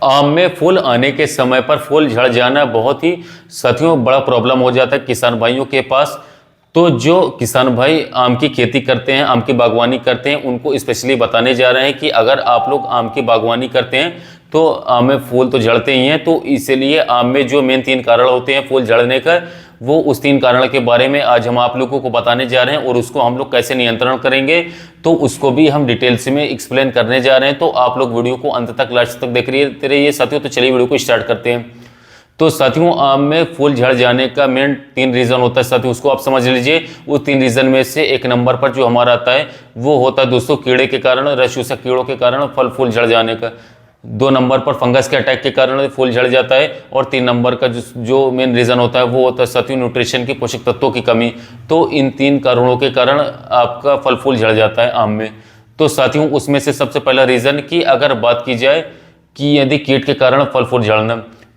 आम में फूल आने के समय पर फूल झड़ जाना बहुत ही साथियों बड़ा प्रॉब्लम हो जाता है किसान भाइयों के पास। तो जो किसान भाई आम की खेती करते हैं, आम की बागवानी करते हैं, उनको स्पेशली बताने जा रहे हैं कि अगर आप लोग आम की बागवानी करते हैं तो आम में फूल तो झड़ते ही हैं। तो इसीलिए आम में जो मेन 3 कारण होते हैं फूल झड़ने का, वो उस 3 कारण के बारे में आज हम आप लोगों को बताने जा रहे हैं और उसको हम लोग कैसे नियंत्रण करेंगे तो उसको भी हम डिटेल्स में एक्सप्लेन करने जा रहे हैं। तो आप लोग वीडियो को अंत तक लास्ट तक देख रहिए साथियों। तो चलिए वीडियो को स्टार्ट करते हैं। तो साथियों आम में फूल झड़ जाने का मेन 3 रीज़न होता है साथियों, उसको आप समझ लीजिए। वो 3 रीज़न में से 1 नंबर पर जो हमारा आता है वो होता है दोस्तों कीड़े के कारण, रस चूसक कीड़ों के कारण फल फूल झड़ जाने का। 2 नंबर पर फंगस के अटैक के कारण फूल झड़ जाता है। और 3 नंबर का जो मेन रीज़न होता है वो होता है साथियों न्यूट्रिशन की, पोषक तत्वों की कमी। तो इन 3 कारणों के कारण आपका फल फूल झड़ जाता है आम में। तो साथियों उसमें से सबसे पहला रीज़न की अगर बात की जाए कि यदि कीट के कारण फल फूल झड़ना,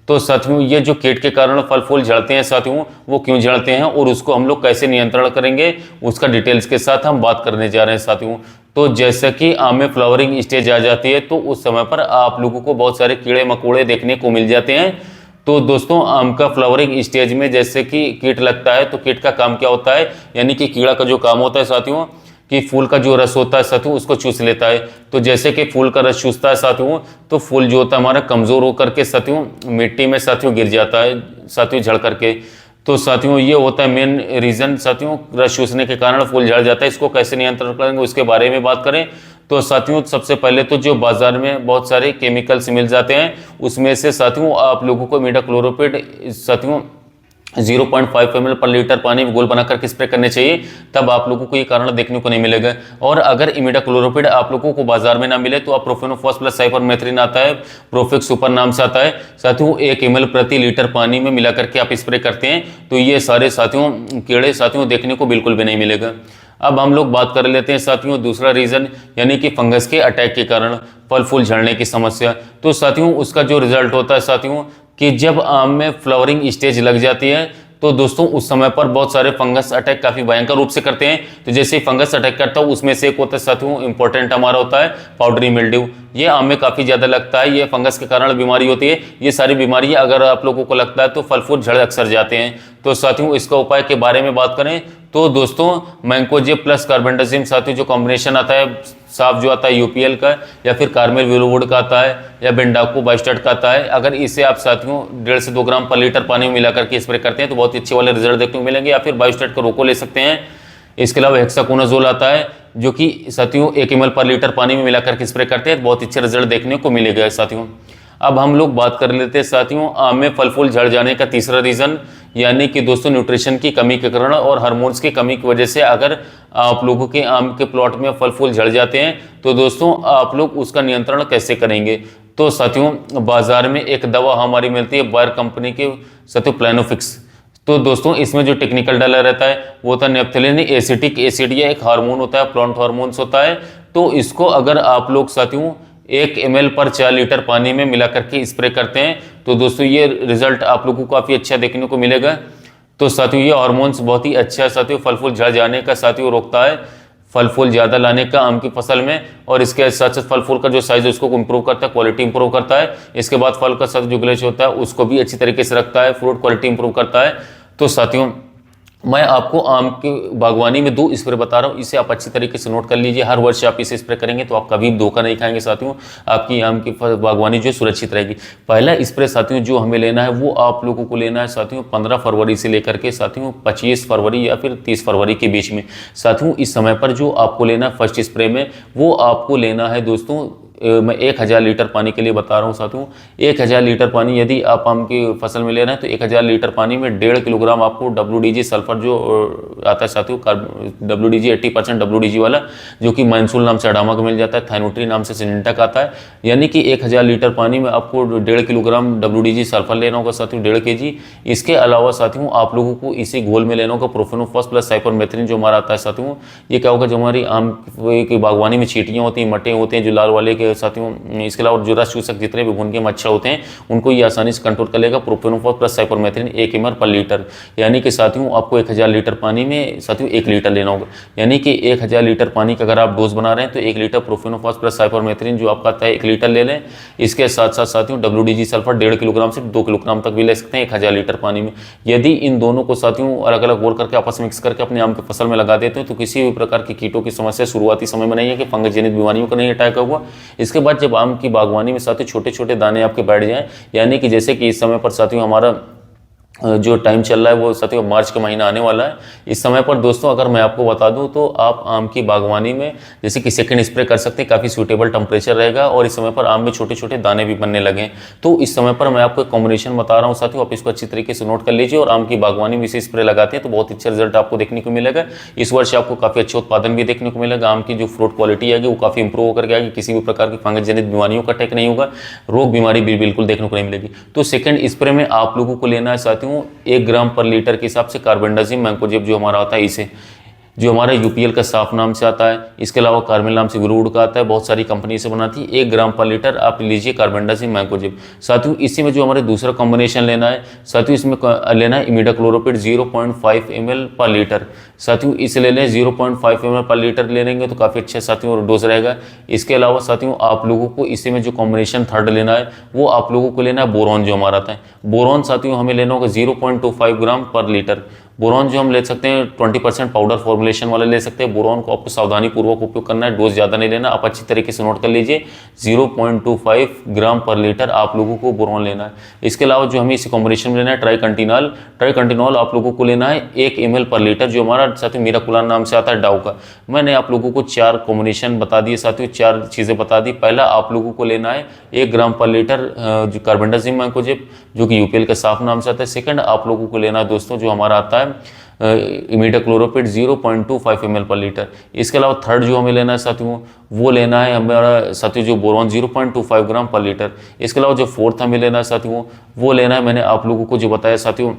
तो साथियों ये जो कीट के कारण फल फूल झड़ते हैं साथियों, वो क्यों झड़ते हैं और उसको हम लोग कैसे नियंत्रण करेंगे उसका डिटेल्स के साथ हम बात करने जा रहे हैं साथियों। तो जैसे कि आम में फ्लावरिंग स्टेज आ जाती है तो उस समय पर आप लोगों को बहुत सारे कीड़े मकोड़े देखने को मिल जाते हैं। तो दोस्तों आम का फ्लावरिंग स्टेज में जैसे कि कीट लगता है तो कीट का काम क्या होता है, यानी कि कीड़ा का जो काम होता है साथियों कि फूल का जो रस होता है साथियों उसको चूस लेता है। तो जैसे कि फूल का रस चूसता है साथियों तो फूल जो होता है हमारा कमज़ोर होकर के साथियों मिट्टी में साथियों गिर जाता है साथियों झड़ करके। तो साथियों ये होता है मेन रीज़न साथियों, रस चूसने के कारण फूल झड़ जाता है। इसको कैसे नियंत्रण करेंगे उसके बारे में बात करें तो साथियों सबसे पहले तो जो बाजार में बहुत सारे केमिकल्स मिल जाते हैं उसमें से साथियों आप लोगों को इमिडाक्लोप्रिड साथियों 0.5 ml पर लीटर पानी में घोल बनाकर स्प्रे करने चाहिए, तब आप लोगों को ये कारण देखने को नहीं मिलेगा। और अगर इमिडाक्लोप्रिड आप लोगों को बाजार में ना मिले तो आप प्रोफेनोफॉस प्लस साइपरमेथ्रिन आता है, प्रोफेक्स सुपर नाम से आता है साथियों, 1 ml प्रति लीटर पानी में मिला करके आप स्प्रे करते हैं तो ये सारे साथियों कीड़े साथियों देखने को बिल्कुल भी नहीं मिलेगा। अब हम लोग बात कर लेते हैं साथियों दूसरा रीज़न, यानी कि फंगस के अटैक के कारण फल फूल झड़ने की समस्या। तो साथियों उसका जो रिजल्ट होता है साथियों कि जब आम में फ्लावरिंग स्टेज लग जाती है तो दोस्तों उस समय पर बहुत सारे फंगस अटैक काफ़ी भयंकर रूप से करते हैं। तो जैसे ही फंगस अटैक करता है उसमें से एक होता है साथियों इंपॉर्टेंट हमारा होता है पाउडरी मिल्ड्यू। ये आम में काफ़ी ज़्यादा लगता है, ये फंगस के कारण बीमारी होती है। ये सारी बीमारियां अगर आप लोगों को लगता है तो फल फूल झड़ अक्सर जाते हैं। तो साथियों इसका उपाय के बारे में बात करें तो दोस्तों मैंकोजेब प्लस कार्बेंडाजिम साथियों जो कॉम्बिनेशन आता है साफ जो आता है यूपीएल का या फिर कार्मेल विलोवुड का आता है या बेंडाको बायोस्टेट का आता है, अगर इसे आप साथियों 1.5 से 2 ग्राम पर लीटर पानी में मिला करके स्प्रे करते हैं तो बहुत ही अच्छे वाले रिजल्ट देखने को मिलेंगे। या फिर बायोस्टेट का रोको ले सकते हैं। इसके अलावा हेक्साकोनाजोल आता है जो कि साथियों 1 ml पर लीटर पानी में मिला करके स्प्रे करते हैं, बहुत अच्छे रिजल्ट देखने को मिलेगा साथियों। अब हम लोग बात कर लेते हैं साथियों आम में फल फूल झड़ जाने का तीसरा रीज़न, यानी कि दोस्तों न्यूट्रिशन की कमी के कारण और हार्मोन्स की कमी की वजह से अगर आप लोगों के आम के प्लॉट में फल फूल झड़ जाते हैं तो दोस्तों आप लोग उसका नियंत्रण कैसे करेंगे। तो साथियों बाजार में एक दवा हमारी मिलती है बायर कंपनी की साथियों प्लानोफिक्स। तो दोस्तों इसमें जो टेक्निकल डाला रहता है वो होता है नेप्थेलिन एसिटिक एसिड, या एक हार्मोन होता है प्लांट हार्मोन्स होता है। तो इसको अगर आप लोग साथियों 1 ml पर 4 लीटर पानी में मिला करके स्प्रे करते हैं तो दोस्तों ये रिजल्ट आप लोगों को काफ़ी अच्छा देखने को मिलेगा। तो साथियों ये हार्मोन्स बहुत ही अच्छा है साथियों, फल फूल झड़ जाने का साथियों रोकता है, फल फूल ज़्यादा लाने का आम की फसल में, और इसके साथ साथ फल फूल का जो साइज है उसको इंप्रूव करता है, क्वालिटी इंप्रूव करता है। इसके बाद फल का साथ जो ग्लेच होता है उसको भी अच्छी तरीके से रखता है, फ्रूट क्वालिटी इंप्रूव करता है। तो साथियों मैं आपको आम की बागवानी में 2 स्प्रे बता रहा हूँ, इसे आप अच्छी तरीके से नोट कर लीजिए। हर वर्ष आप इसे स्प्रे करेंगे तो आप कभी धोखा नहीं खाएंगे साथियों, आपकी आम की बागवानी जो सुरक्षित रहेगी। पहला स्प्रे साथियों जो हमें लेना है वो आप लोगों को लेना है साथियों 15 फरवरी से लेकर के साथियों 25 फरवरी या फिर 30 फरवरी के बीच में। साथियों इस समय पर जो आपको लेना है फर्स्ट स्प्रे में वो आपको लेना है दोस्तों, मैं 1000 लीटर पानी के लिए बता रहा हूँ साथियों। 1000 लीटर पानी यदि आप आम की फसल में ले रहे हैं तो 1000 लीटर पानी में 1.5 किलोग्राम आपको WDG सल्फर जो आता है साथियों, WDG 80% WDG वाला जो कि माइनसूल नाम से अडामा का मिल जाता है, थाइनोट्री नाम से सिंजेंटा का आता है। यानी कि 1000 लीटर पानी में आपको 1.5 किलोग्राम WDG सल्फर लेना होगा साथियों, 1.5 kg। इसके अलावा साथियों आप लोगों को इसी घोल में लेना होगा प्रोफेनोफॉस प्लस साइपरमेथ्रिन जो हमारा आता है साथियों। ये क्या होगा, जो हमारी आम की बागवानी में चींटियाँ होती हैं, मटे होते हैं जो लाल वाले के साथियों इसके अलावा जो रस चूसक जितने भी भून के मच्छर होते हैं उनको ये आसानी से कंट्रोल कर लेगा। प्रोपेनोफॉस प्लस साइपरमेथ्रिन 1 ml पर लीटर, यानी कि साथियों आपको 1000 लीटर पानी में साथियों 1 लीटर लेना होगा। यानी कि 1000 लीटर पानी का अगर आप डोज बना रहे हैं तो 1 लीटर प्रोपेनोफॉस प्लस साइपरमेथ्रिन जो आपका आता है 1 लीटर ले लें। इसके साथ साथ साथियों WDG सल्फर 1.5 किलोग्राम से 2 किलोग्राम तक भी ले सकते हैं 1000 लीटर पानी में। यदि इन दोनों को साथियों अलग अलग घोल करके आपस में मिक्स करके अपने आम की फसल में लगा देते हैं तो किसी भी प्रकार की कीटों की समस्या शुरुआती समय में नहीं है कि फंगस जनित बीमारियों का नहीं अटैक हुआ। इसके बाद जब आम की बागवानी में साथियों छोटे छोटे दाने आपके बैठ जाएं, यानी कि जैसे कि इस समय पर साथियों हमारा जो टाइम चल रहा है वो साथियों मार्च का महीना आने वाला है। इस समय पर दोस्तों अगर मैं आपको बता दूं तो आप आम की बागवानी में जैसे कि सेकंड स्प्रे कर सकते हैं, काफ़ी सूटेबल टेम्परेचर रहेगा और इस समय पर आम में छोटे छोटे दाने भी बनने लगे। तो इस समय पर मैं आपको एक कॉम्बिनेशन बता रहा हूं साथियों, आप इसको अच्छी तरीके से नोट कर लीजिए और आम की बागवानी में इसे स्प्रे लगाते हैं तो बहुत अच्छा रिजल्ट आपको देखने को मिलेगा। इस वर्ष आपको काफ़ी अच्छा उत्पादन भी देखने को मिलेगा। आम की जो फ्रूट क्वालिटी आएगी वो काफ़ी इंप्रूव होकर के आएगी, किसी भी प्रकार की फंगस जनित बीमारियों का अटैक नहीं होगा, रोग बीमारी भी बिल्कुल देखने को नहीं मिलेगी। तो सेकंड स्प्रे में आप लोगों को लेना है साथियों 1 ग्राम पर लीटर के हिसाब से कार्बेंडाजिम मैंकोजेब जो हमारा आता है इसे, जो हमारा यूपीएल का साफ नाम से आता है, इसके अलावा कार्मेल नाम से ग्रूड का आता है, बहुत सारी कंपनी से बनाती है। 1 ग्राम पर लीटर आप लीजिए कार्बेंडाजिम मैंकोजेब। साथियों इसी में जो हमारे दूसरा कॉम्बिनेशन लेना है साथियों, इसमें लेना है इमिडाक्लोरोपिड 0.5 ml पर लीटर। साथियों इसे ले लें 0.5 ml पर लीटर ले लेंगे तो काफ़ी अच्छा साथियों डोज रहेगा। इसके अलावा साथियों आप लोगों को इसी में जो कॉम्बिनेशन थर्ड लेना है वो आप लोगों को लेना है बोरॉन जो हमारा आता है। बोरॉन साथियों हमें लेना होगा 0.25 ग्राम पर लीटर। बोरॉन जो हम ले सकते हैं 20% पाउडर फॉर्मुलेशन वाले ले सकते हैं। बोरॉन को आपको सावधानी पूर्वक उपयोग करना है, डोज ज़्यादा नहीं लेना। आप अच्छी तरीके से नोट कर लीजिए 0.25 ग्राम पर लीटर आप लोगों को बोरॉन लेना है। इसके अलावा जो हमें इसी कॉम्बिनेशन में लेना है ट्राइकंटिनॉल। ट्राइकंटिनॉल आप लोगों को लेना है 1 ml पर लीटर जो हमारा साथियों मिराकुलान नाम से आता है डाउ का। मैंने आप लोगों को 4 कॉम्बिनेशन बता दिए साथियों, 4 चीज़ें बता दी। पहला आप लोगों को लेना है 1 ग्राम पर लीटर जो कार्बेंडाजिम मैंकोजेब जो कि यूपीएल का साफ नाम से आता है। सेकंड आप लोगों को लेना है दोस्तों जो हमारा आता है इमिडाक्लोरोपिड 0.25 ml पर लीटर। इसके अलावा थर्ड जो हमें लेना है साथियों वो लेना है हमारा साथियों जो बोरॉन 0.25 ग्राम पर लीटर। इसके अलावा जो फोर्थ हमें लेना है साथियों वो लेना है मैंने आप लोगों को जो बताया साथियों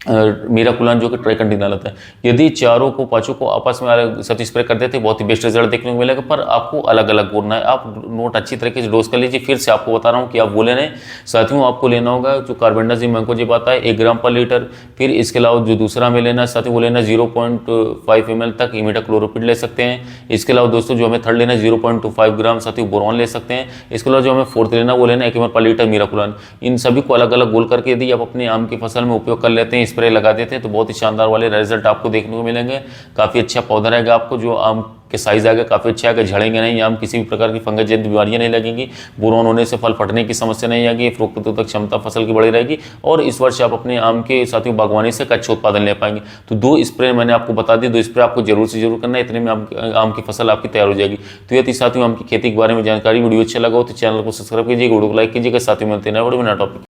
मिराकुलान जो कि ट्राइकंटिनॉल आता है। यदि चारों को पांचों को आपस में अलग साथ स्प्रे कर देते बहुत ही बेस्ट रिजल्ट देखने को मिलेगा, पर आपको अलग अलग बोलना है। आप नोट अच्छी तरीके से डोज कर लीजिए। फिर से आपको बता रहा हूँ कि आप वो लेना है साथियों, आपको लेना होगा जो कार्बेंडाजिम मैंकोजेब आता है 1 ग्राम पर लीटर। फिर इसके अलावा जो दूसरा हमें लेना है साथियों वो लेना 0.5 ml तक इमिडाक्लोरोपिड ले सकते हैं। इसके अलावा दोस्तों जो हमें थर्ड लेना है 0.25 ग्राम साथियों बोरॉन ले सकते हैं। इसके अलावा जो हमें फोर्थ लेना वो लेना 1 ml पर लीटर मिराकुलान। इन सभी को अलग अलग गोल करके यदि आप अपने आम की फसल में उपयोग कर लेते हैं, स्प्रे लगा देते हैं तो बहुत ही शानदार वाले रिजल्ट आपको देखने को मिलेंगे। काफ़ी अच्छा पौधा रहेगा आपको, जो आम के साइज आएगा काफ़ी अच्छा आएगा, झड़ेंगे नहीं आम, किसी भी प्रकार की फंगस जनित बीमारियां नहीं लगेंगी, बोरॉन होने से फल फटने की समस्या नहीं आएगी, रोग प्रतिरोधक क्षमता फसल की बढ़ी रहेगी और इस वर्ष आप अपने आम के साथियों बागवानी से अच्छा उत्पादन ले पाएंगे। तो 2 स्प्रे मैंने आपको बता दी, 2 स्प्रे आपको जरूर से जरूर करना है, इतने में आम की फसल आपकी तैयार हो जाएगी। तो यदि साथियों आम की खेती के बारे में जानकारी वीडियो अच्छा लगा हो तो चैनल को सब्सक्राइब कीजिएगा, वीडियो को लाइक कीजिएगा। साथियों मिलते हैं नए वीडियो में नया टॉपिक।